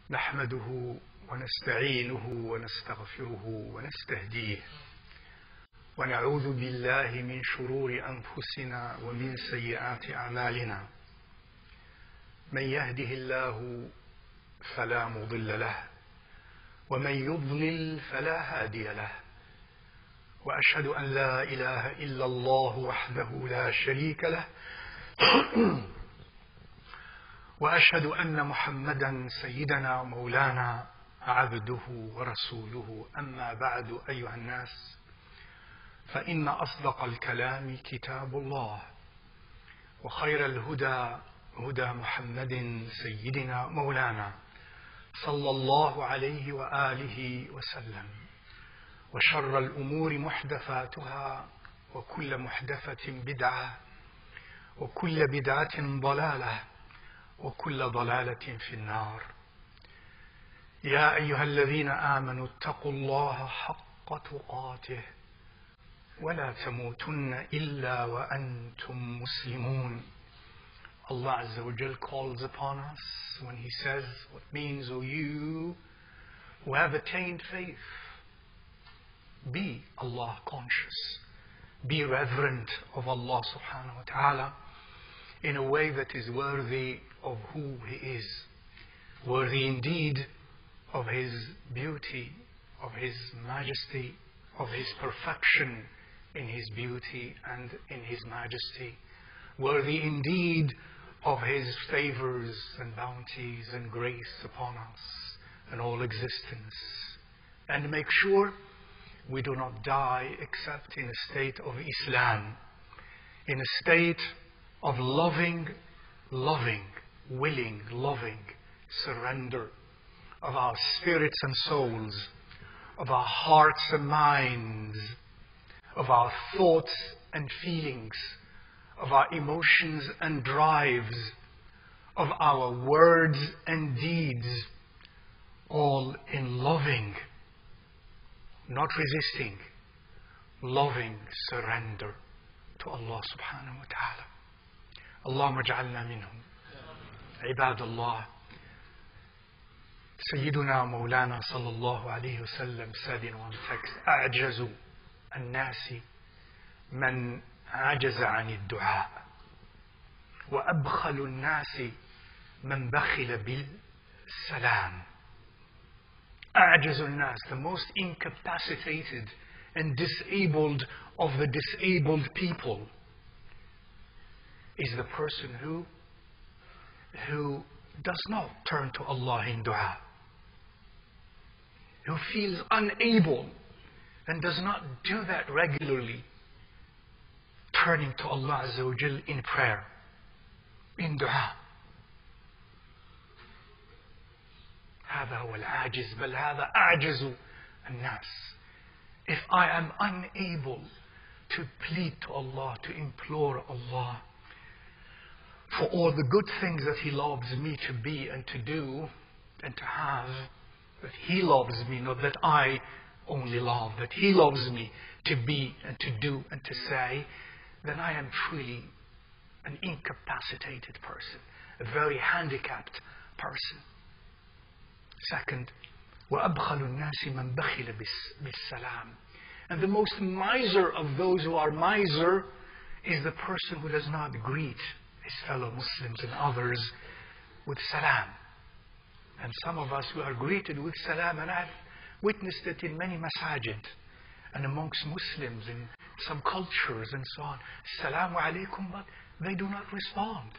نحمده ونستعينه ونستغفره ونستهديه ونعوذ بالله من شرور أنفسنا ومن سيئات أعمالنا. من يهده الله فلا مضل له ومن يضلل فلا هادي له، وأشهد أن لا إله إلا الله وحده لا شريك له وأشهد أن محمدا سيدنا مولانا عبده ورسوله. أما بعد، أيها الناس، فإن أصدق الكلام كتاب الله، وخير الهدى هدى محمد سيدنا مولانا صلى الله عليه وآله وسلم، وشر الأمور محدثاتها، وكل محدثة بدعة، وكل بدعة ضلالة، وكل ضلالة في النار. يا أيها الذين آمنوا اتقوا الله حق تقاته ولا تموتن إلا وأنتم مسلمون. Allah Azza wa Jal calls upon us when He says, what means, O you who have attained faith, be Allah conscious, be reverent of Allah subhanahu wa ta'ala in a way that is worthy of who He is, worthy indeed of His beauty, of His majesty, of His perfection in His beauty and in His majesty, worthy indeed of His favors and bounties and grace upon us and all existence. And make sure we do not die except in a state of Islam, in a state of loving, willing, surrender of our spirits and souls, of our hearts and minds, of our thoughts and feelings, of our emotions and drives, of our words and deeds, all in loving, not resisting, loving surrender to Allah subhanahu wa ta'ala. Allahumma ja'alna minhum. Ibadallah. Sayyiduna Mawlana sallallahu alayhi wa sallam said in one text, أعجز الناس من عجز عن الدعاء وأبخل الناس من بخل بالسلام. أعجز الناس, the most incapacitated and disabled of the disabled people, is the person who does not turn to Allah in dua, who feels unable and does not do that regularly, turning to Allah Azza wa Jal in prayer, in dua. هذا هو العاجز، بل هذا أعجز الناس. If I am unable to plead to Allah, to implore Allah for all the good things that He loves me to be and to do and to have, that He loves me, not that I only love, that He loves me to be and to do and to say, then I am truly an incapacitated person, a very handicapped person. Second, وَأَبْخَلُ النَّاسِ مَنْ بَخِلَ بِالسَّلَامِ. And the most miser of those who are miser is the person who does not greet his fellow Muslims and others with salam. And some of us who are greeted with salam, and I've witnessed it in many masajid and amongst Muslims in some cultures and so on, Assalamu alaikum, but they do not respond.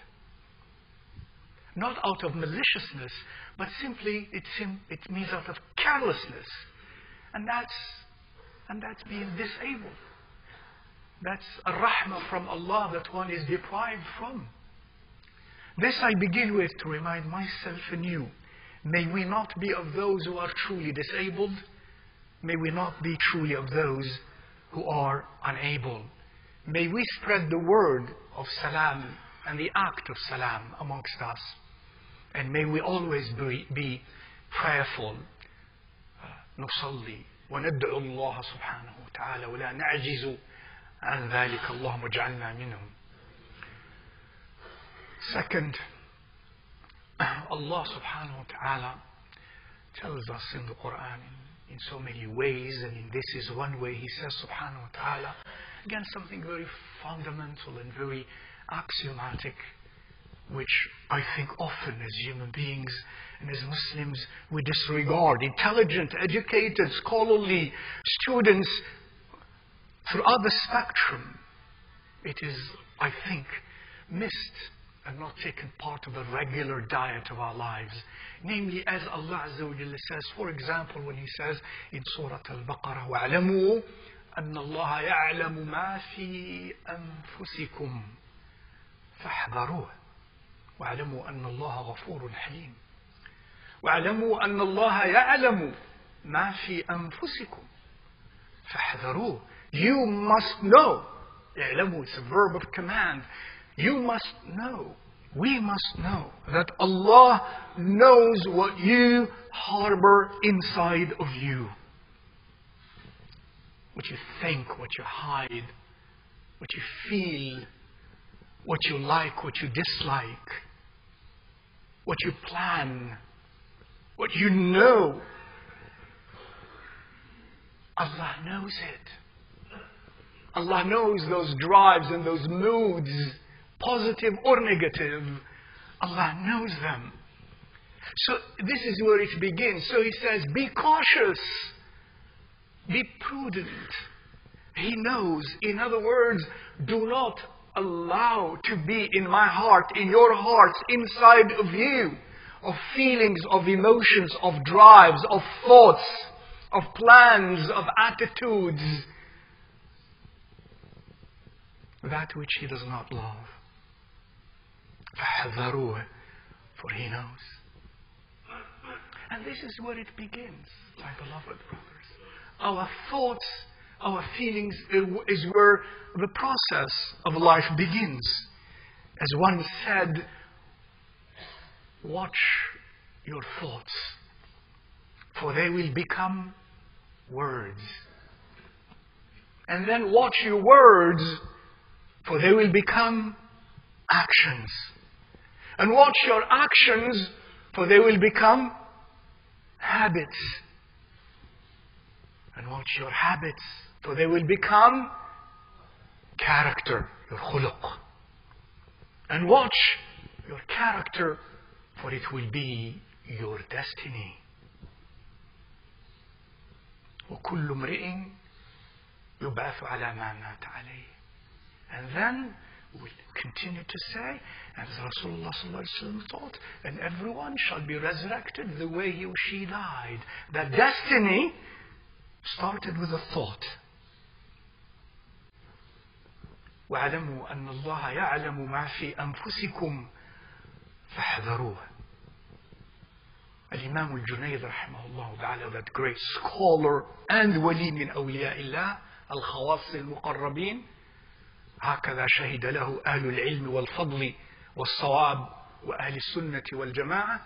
Not out of maliciousness, but simply it means out of carelessness. And that's being disabled. That's a rahmah from Allah that one is deprived from. This I begin with to remind myself and you. May we not be of those who are truly disabled. May we not be truly of those who are unable. May we spread the word of salam and the act of salam amongst us. And may we always be prayerful. نصلي وندعو الله سبحانه وتعالى ولا نعجز عن ذلك اللهم اجعلنا منهم. Second, Allah subhanahu wa ta'ala tells us in the Quran in so many ways, and in this is one way. He says subhanahu wa ta'ala, again, something very fundamental and very axiomatic, which I think often as human beings and as Muslims we disregard. Intelligent, educated, scholarly students throughout the spectrum, it is, I think, missed and not taken part of the regular diet of our lives. Namely, as Allah Azza wa Jalla says, for example, when He says in Surah Al-Baqarah, وَاعْلَمُوا أَنَّ اللَّهَ يَعْلَمُ مَا فِي أَنفُسِكُمْ فَاحْذَرُوهُ وَاعْلَمُوا أَنَّ اللَّهَ غَفُورٌ حَلِيمٌ وَاعْلَمُوا أَنَّ اللَّهَ يَعْلَمُ مَا فِي أَنفُسِكُمْ فَاحْذَرُوهُ. You must know. اعلموا, it's a verb of command. You must know, we must know that Allah knows what you harbor inside of you. What you think, what you hide, what you feel, what you like, what you dislike, what you plan, what you know. Allah knows it. Allah knows those drives and those moods, positive or negative. Allah knows them. So this is where it begins. So He says, be cautious, be prudent. He knows. In other words, do not allow to be in my heart, in your hearts, inside of you, of feelings, of emotions, of drives, of thoughts, of plans, of attitudes, that which He does not love. فَحَذَرُوهُ, for He knows. And this is where it begins, my beloved brothers. Our thoughts, our feelings is where the process of life begins. As one said, watch your thoughts, for they will become words. And then watch your words, for they will become actions. And watch your actions, for they will become habits. And watch your habits, for they will become character, your khuluq. And watch your character, for it will be your destiny. وَكُلُّ امْرِئٍ يُبْعَثُ عَلَى مَا مَاتَ عَلَيْهِ. And then we continue to say, as Rasulullah ﷺ taught, and everyone shall be resurrected the way he or she died. That destiny started with a thought. وَاعْلَمُوا أَنَّ اللَّهَ يَعْلَمُ مَا فِي أَنفُسِكُمْ فَاحْذَرُوهُ. Imam al-Junayd rahimahullah ta'ala, that great scholar and wali min awliya illah, al-khawas al-muqarrabin, هكذا شهد له أهل العلم والفضل والصواب وأهل السنة والجماعة.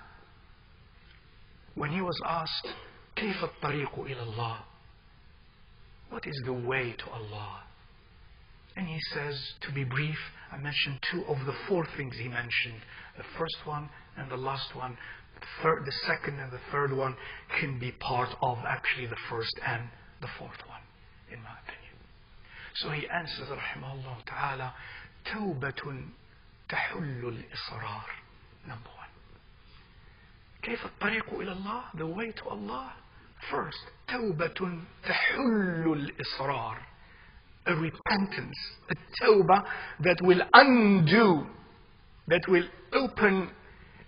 When he was asked, كيف الطريق إلى الله? What is the way to Allah? And he says, to be brief, I mentioned two of the four things he mentioned. The first one and the last one. The second and the third one can be part of actually the first and the fourth one, in my opinion. So he answers, rahimahullah ta'ala, توبة تحل الإصرار. Number one. كيف الطريق إلى الله? The way to Allah. First, توبة تحل الإصرار. A repentance, a tawbah that will undo, that will open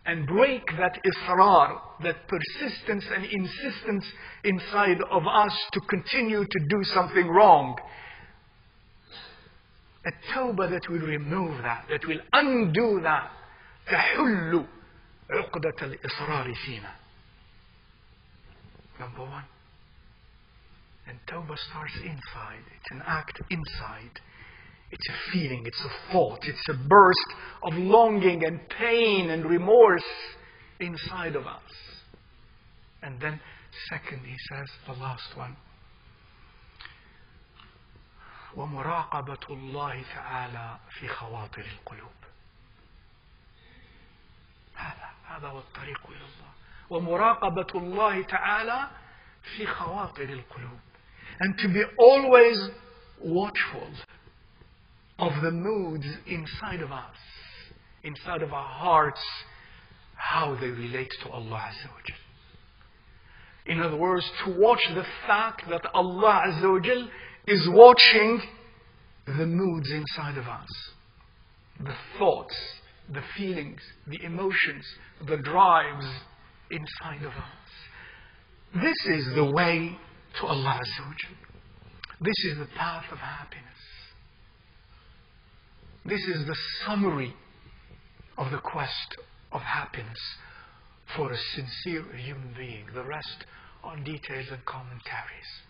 and break that israr, that persistence and insistence inside of us to continue to do something wrong. A tawbah that will remove that, that will undo that. تحل عقدة الإصرار فينا. Number one. And tawbah starts inside. It's an act inside. It's a feeling, it's a thought, it's a burst of longing and pain and remorse inside of us. And then second, he says, the last one, وَمُرَاقَبَةُ اللَّهِ تَعَالَى فِي خَوَاطِرِ الْقُلُوبِ. هذا هو الطريق إلى الله. ومراقبة الله تعالى في خواطر القلوب. And to be always watchful of the moods inside of us, inside of our hearts, how they relate to Allah Azza wa Jal. In other words, to watch the fact that Allah Azza wa Jal is watching the moods inside of us, the thoughts, the feelings, the emotions, the drives inside of us. This is the way to Allah Azza wa Jal. This is the path of happiness. This is the summary of the quest of happiness for a sincere human being. The rest are details and commentaries.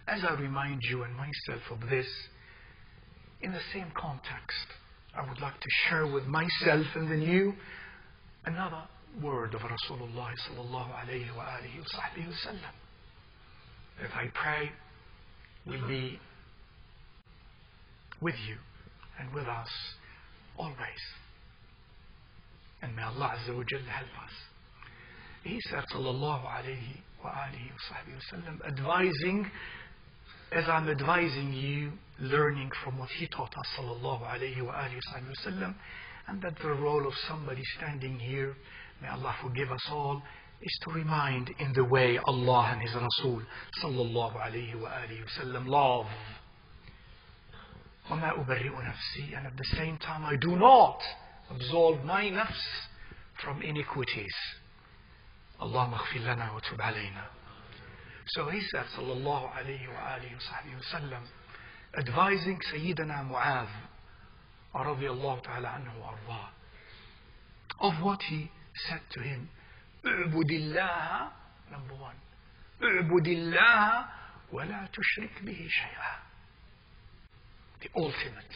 As I remind you and myself of this, in the same context, I would like to share with myself and then you another word of Rasulullah sallallahu alayhi wa alihi wa sahbihi wa sallam, that I pray will be with you and with us always. And may Allah Azza wa Jalla help us. He said sallallahu alayhi wa alihi wa sahbihi wa sallam, advising, as I'm advising you, learning from what he taught us sallallahu alayhi wa alihi wa sallam, and that the role of somebody standing here, may Allah forgive us all, is to remind in the way Allah and His Rasul sallallahu alayhi wa alihi wa sallam love. وَمَا أُبَرِّئُ نَفْسِي, and at the same time I do not absolve my nafs from iniquities. اللهم اغفر لنا وتب علينا. So he said sallallahu alayhi wa alihi wa sallam, advising Sayyidina Mu'adh radiyallahu ta'ala anhu wa ardah, of what he said to him, اعبد الله, number one, اعبد الله ولا تشرك به شيئا. The ultimate.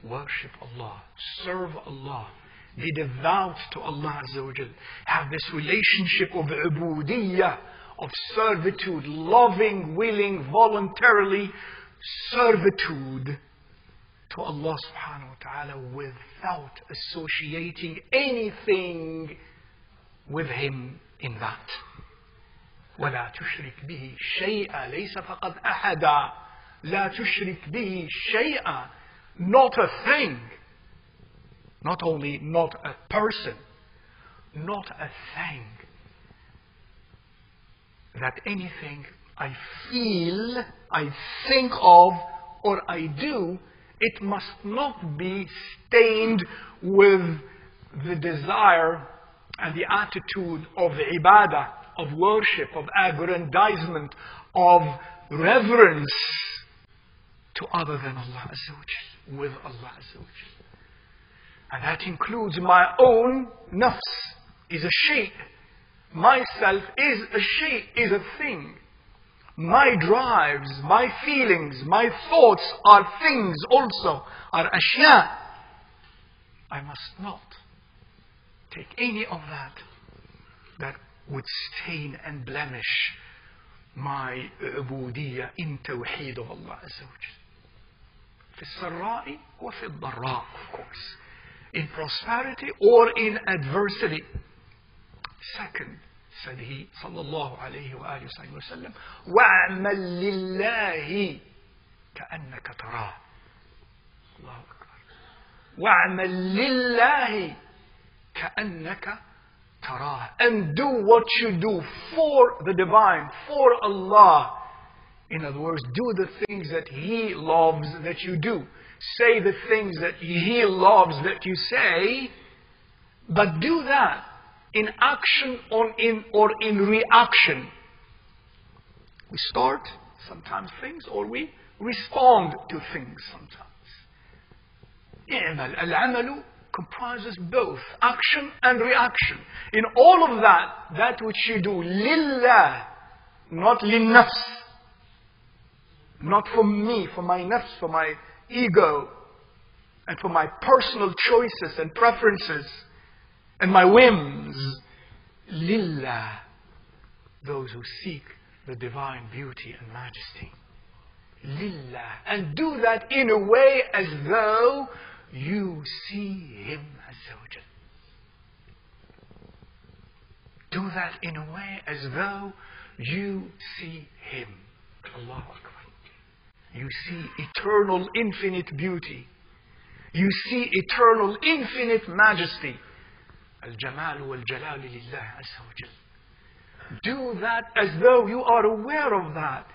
Worship Allah, serve Allah, be devout to Allah Azza wa Jal, have this relationship of ubudiyyah, of servitude, loving, willing, voluntarily servitude to Allah subhanahu wa ta'ala without associating anything with Him in that. وَلَا تُشْرِكْ بِهِ شَيْئًا لَيْسَ فَقَدْ أَحَدًا. لَا تُشْرِكْ بِهِ شَيْئًا. Not a thing. Not only not a person, not a thing. That anything I feel, I think of, or I do, it must not be stained with the desire and the attitude of ibadah, of worship, of aggrandizement, of reverence to other than Allah Azza wa Jal, with Allah Azza wa Jal. And that includes my own nafs, is a shay. Myself is a shay, is a thing. My drives, my feelings, my thoughts are things also, are ashya. I must not take any of that would stain and blemish my ubudiyyah in tawheed of Allah Azza wa Jal. في السراء وفي الضراء, of course. In prosperity or in adversity. Second, said he, sallallahu alayhi wa alihi wa sallam, وَعْمَلْ لِلَّهِ كَأَنَّكَ تَرَاهُ. Allahu Akbar. وَعْمَلْ لِلَّهِ كَأَنَّكَ تَرَاهُ. And do what you do for the divine, for Allah. In other words, do the things that He loves that you do. Say the things that He loves that you say, but do that in action or in reaction. We start sometimes things, or we respond to things sometimes. Al-amalu comprises both action and reaction. In all of that which you do, lillah, not linnafs, not for me, for my nafs, for my ego, and for my personal choices and preferences and my whims. Lillah, those who seek the divine beauty and majesty. Lillah, and do that in a way as though you see Him Azza wa Jal. that in a way as though you see Him. Allahu Akbar. You see eternal, infinite beauty. You see eternal, infinite majesty. Al-Jamal wal-Jalal lillah azza wa jal. Do that as though you are aware of that.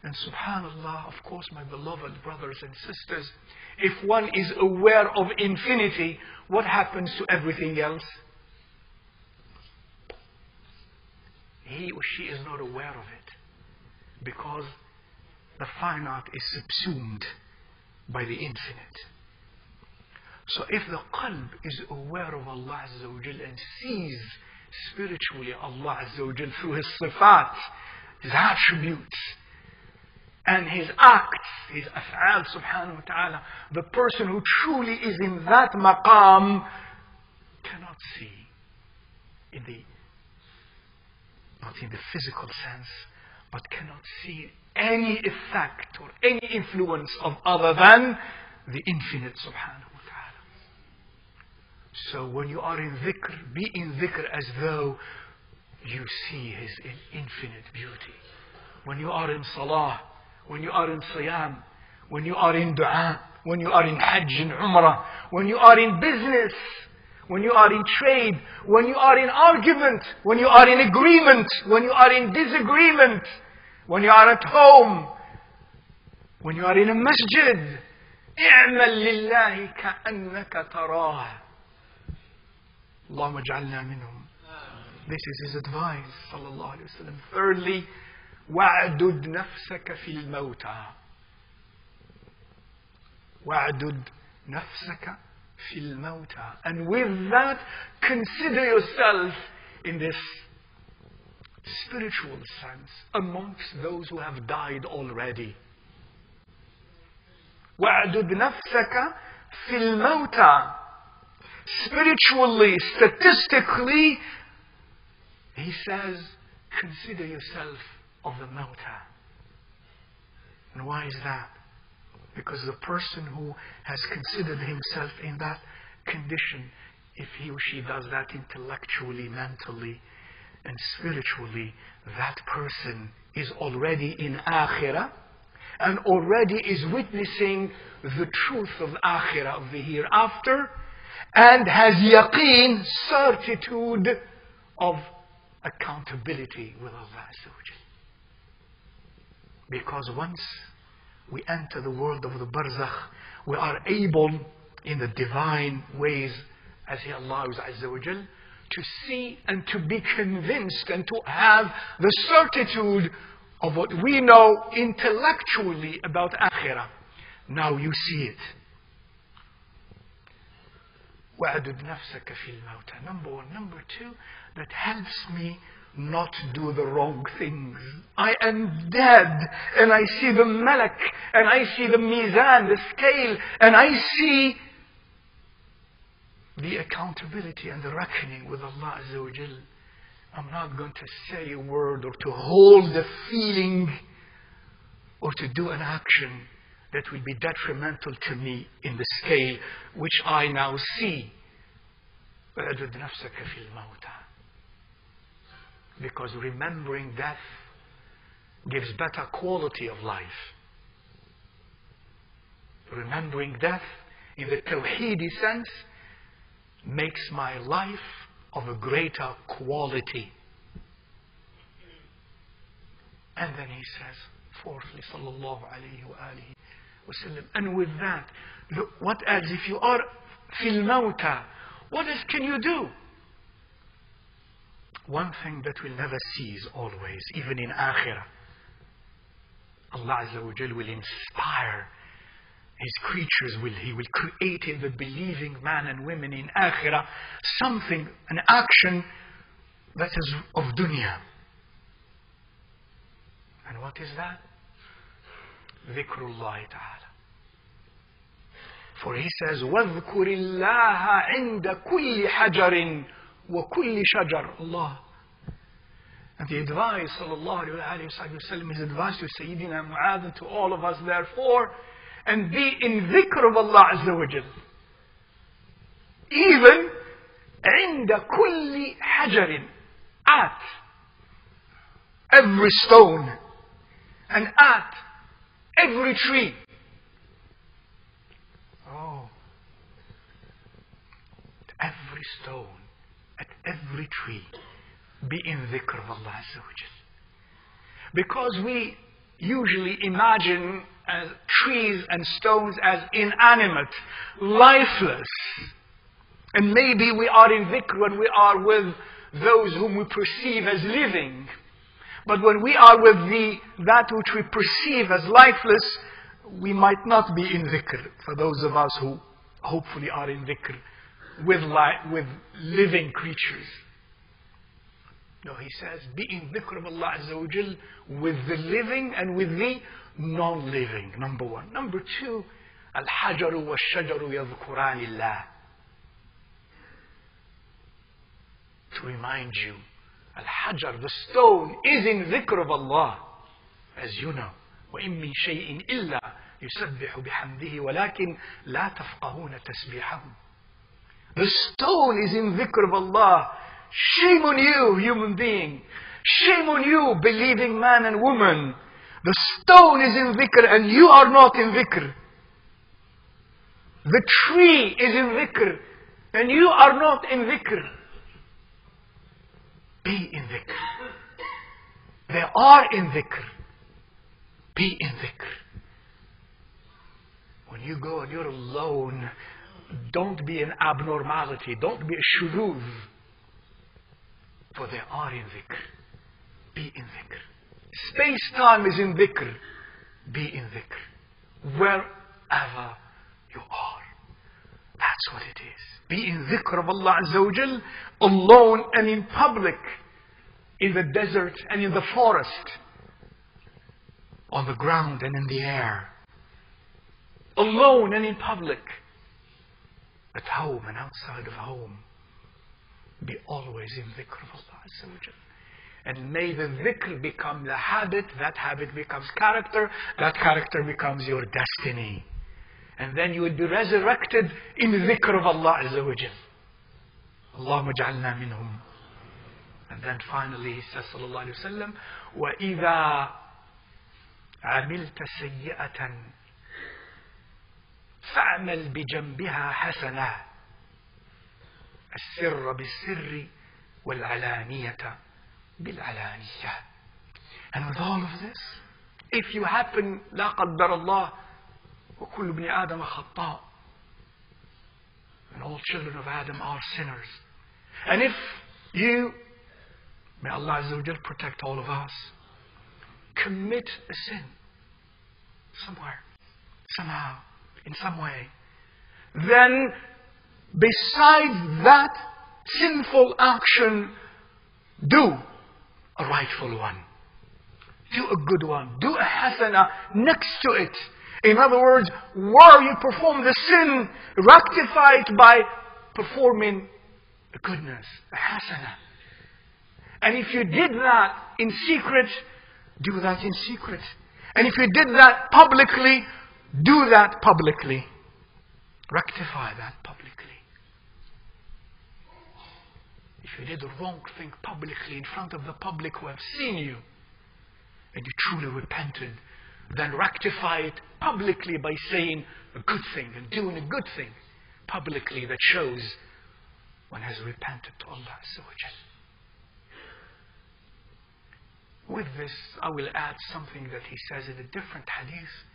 And subhanallah, of course, my beloved brothers and sisters, if one is aware of infinity, what happens to everything else? He or she is not aware of it, because the finite is subsumed by the infinite. So if the qalb is aware of Allah Azza wa Jal and sees spiritually Allah Azza wa Jal through His sifat, His attributes, and His acts, His af'al subhanahu wa ta'ala, the person who truly is in that maqam cannot see not in the physical sense, but cannot see any effect or any influence of other than the infinite subhanahu wa ta'ala. So when you are in dhikr, be in dhikr as though you see His infinite beauty. When you are in salah, when you are in siyam, when you are in dua, when you are in hajj and umrah, when you are in business, when you are in trade, when you are in argument, when you are in agreement, when you are in disagreement, when you are at home, when you are in a masjid, اعمل لله كأنك تراه. اللهم اجعلنا منهم. This is his advice, sallallahu alayhi wa sallam. Thirdly, وَعْدُدْ نَفْسَكَ فِي الْمَوْتَى. وَعْدُدْ نَفْسَكَ فِي الْمَوْتَى. And with that, consider yourself in this spiritual sense amongst those who have died already. وَعْدُدْ نَفْسَكَ فِي الْمَوْتَى. Spiritually, statistically, he says, consider yourself of the mawta. And why is that? Because the person who has considered himself in that condition, if he or she does that intellectually, mentally, and spiritually, that person is already in akhirah and already is witnessing the truth of akhirah, of the hereafter, and has yaqeen, certitude of accountability with Allah Azza wa Jal. Because once we enter the world of the barzakh, we are able in the divine ways as He allows Azza wa Jal to see and to be convinced and to have the certitude of what we know intellectually about akhirah. Now you see it. وَعْدُدْ نَفْسَكَ فِي الْمَوْتَى. Number one. Number two, that helps me not do the wrong things. I am dead, and I see the malak, and I see the mizan, the scale, and I see the accountability and the reckoning with Allah Azza wa Jal. I'm not going to say a word or to hold a feeling or to do an action that will be detrimental to me in the scale which I now see. وَعْدُدْ نَفْسَكَ فِي الْمَوْتَى. Because remembering death gives better quality of life. Remembering death in the tawheedi sense makes my life of a greater quality. And then he says, fourthly, sallallahu alayhi wa alihi wa sallam, and with that, look, what else? If you are fil mawta, what else can you do? One thing that will never cease always, even in akhirah, Allah Azza wa Jal will inspire His creatures, He will create in the believing man and women in akhirah something, an action that is of dunya. And what is that? Dhikrullah ta'ala. For He says, وَاذْكُرِ اللَّهَ عِنْدَ كُلِّ حَجَرٍ وَكُلِّ شَجَرٍ. Allah. And the advice, sallallahu alayhi wa sallam, His advice to Sayyidina Mu'adh and to all of us, therefore, and be in dhikr of Allah Azza wa Jal. Even عند كل حجر, at every stone, and at every tree. Oh, at every stone, at every tree, be in dhikr of Allah Azza wa Jal. Because we usually imagine trees and stones as inanimate, lifeless. And maybe we are in dhikr when we are with those whom we perceive as living. But when we are with that which we perceive as lifeless, we might not be in dhikr. For those of us who hopefully are in dhikr with living creatures. No, he says, be in dhikr of Allah Azza wa Jal with the living and with the non-living. Number one. Number two, al-hajaru wa-shajaru yadhkuranillah. To remind you, al-hajar, the stone, is in dhikr of Allah, as you know. وَإِن مِّن شَيْءٍ إِلَّا يُسَبِّحُ بِحَمْدِهِ وَلَكِنْ لَا تَفْقَهُونَ تَسْبِيحَهُمْ. The stone is in dhikr of Allah. Shame on you, human being. Shame on you, believing man and woman. The stone is in dhikr and you are not in dhikr. The tree is in dhikr and you are not in dhikr. Be in dhikr. They are in dhikr. Be in dhikr. When you go and you're alone, don't be an abnormality. Don't be a shuruz. For they are in dhikr. Be in dhikr. Space-time is in dhikr. Be in dhikr. Wherever you are. That's what it is. Be in dhikr of Allah Azza wa Jal, alone and in public. In the desert and in the forest. On the ground and in the air. Alone and in public. At home and outside of home. Be always in dhikr of Allah Azza wa Jal. And may the dhikr become the habit, that habit becomes character, that character becomes your destiny. And then you will be resurrected in dhikr of Allah Azza wa Jal. Allahumma ja'alna minhum. And then finally he says, sallallahu alayhi wa sallam, وَإِذَا عَمِلْتَ سَيِّئَةً فَعْمَلْ بِجَنْبِهَا حَسَنًا السر بالسر والعلانية بالعلانية. And with all of this, if you happen, لا قدر الله, وكل ابن آدم خطاء, and all children of Adam are sinners. And if you, may Allah Azza wa Jal protect all of us, commit a sin somewhere, somehow, in some way, then besides that sinful action, do a rightful one. Do a good one. Do a hasana next to it. In other words, while you perform the sin, rectify it by performing a goodness, a hasana. And if you did that in secret, do that in secret. And if you did that publicly, do that publicly. Rectify that publicly. If you did the wrong thing publicly in front of the public who have seen you, and you truly repented, then rectify it publicly by saying a good thing and doing a good thing publicly that shows one has repented to Allah Azza wa Jal. With this, I will add something that he says in a different hadith.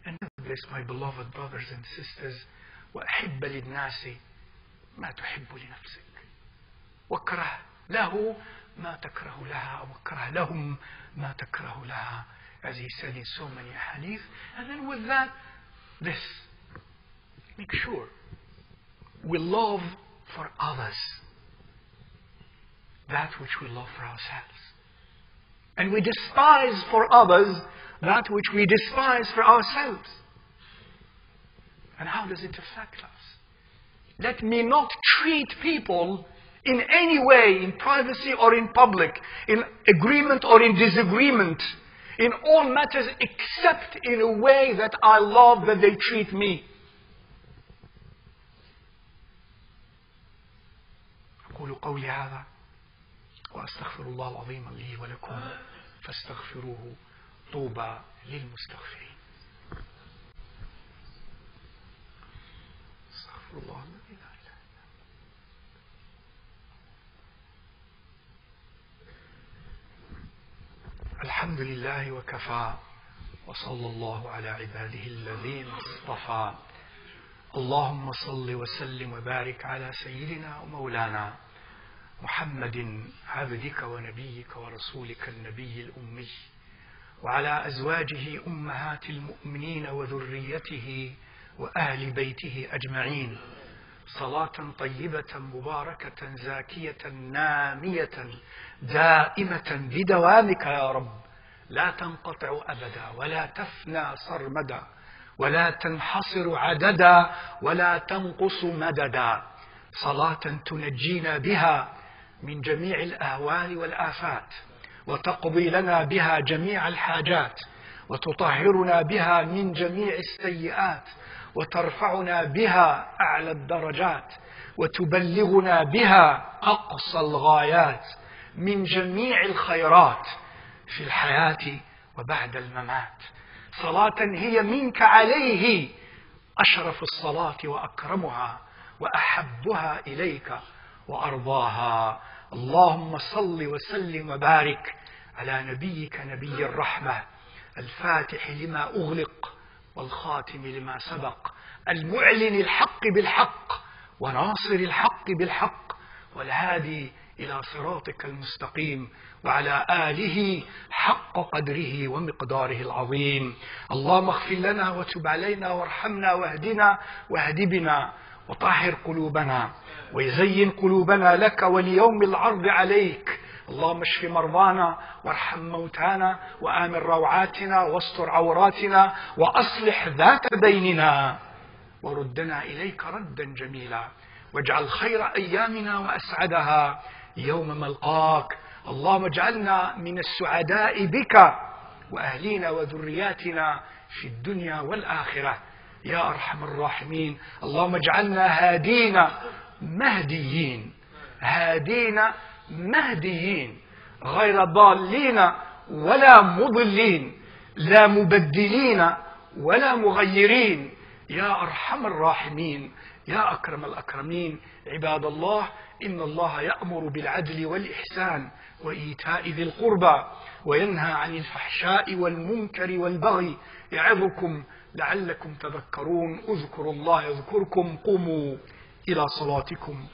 And with this, my beloved brothers and sisters, وَأَحِبَّ لِلنَّاسِ مَا تُحِبُّ لِنَفْسِكَ وَكْرَهْ لَهُ مَا تَكْرَهُ لَهَا وَكْرَهْ لَهُمْ مَا تَكْرَهُ لَهَا, as he said in so many hadith. And then with that, this. Make sure we love for others that which we love for ourselves. And we despise for others that which we despise for ourselves. And how does it affect us? Let me not treat people in any way, in privacy or in public, in agreement or in disagreement, in all matters except in a way that I love that they treat me. أقول قولي هذا وأستغفر الله العظيم لي ولكم فاستغفروه طوبى للمستغفرين. استغفر الله الذي لا إله إلا هو. الحمد لله وكفى، وصلى الله على عباده الذين اصطفى. اللهم صل وسلم وبارك على سيدنا ومولانا محمد عبدك ونبيك ورسولك النبي الأمي، وعلى أزواجه أمهات المؤمنين وذريته وأهل بيته أجمعين، صلاة طيبة مباركة زاكية نامية دائمة بدوامك يا رب، لا تنقطع أبدا ولا تفنى صرمدا ولا تنحصر عددا ولا تنقص مددا، صلاة تنجينا بها من جميع الأهوال والآفات، وتقضي لنا بها جميع الحاجات، وتطهرنا بها من جميع السيئات، وترفعنا بها أعلى الدرجات، وتبلغنا بها أقصى الغايات من جميع الخيرات في الحياة وبعد الممات، صلاة هي منك عليه أشرف الصلاة وأكرمها وأحبها إليك وأرضاها. اللهم صل وسلم وبارك على نبيك نبي الرحمة، الفاتح لما أغلق والخاتم لما سبق، المعلن الحق بالحق وناصر الحق بالحق، والهادي إلى صراطك المستقيم، وعلى آله حق قدره ومقداره العظيم. اللهم اغفر لنا وتب علينا وارحمنا واهدنا واهد بنا وطهر قلوبنا ويزين قلوبنا لك وليوم العرض عليك. اللهم اشف مرضانا وارحم موتانا وآمن روعاتنا واستر عوراتنا وأصلح ذات بيننا، وردنا إليك ردا جميلا، واجعل خير أيامنا وأسعدها يوم ملقاك. اللهم اجعلنا من السعداء بك وأهلينا وذرياتنا في الدنيا والآخرة يا أرحم الراحمين. اللهم اجعلنا هادين مهديين، هادين مهديين، غير ضالين ولا مضلين، لا مبدلين ولا مغيرين يا أرحم الراحمين يا أكرم الأكرمين. عباد الله، إن الله يأمر بالعدل والإحسان وإيتاء ذي القربى وينهى عن الفحشاء والمنكر والبغي، يعظكم لعلكم تذكرون. اذكروا الله يذكركم، قوموا إلى صلاتكم.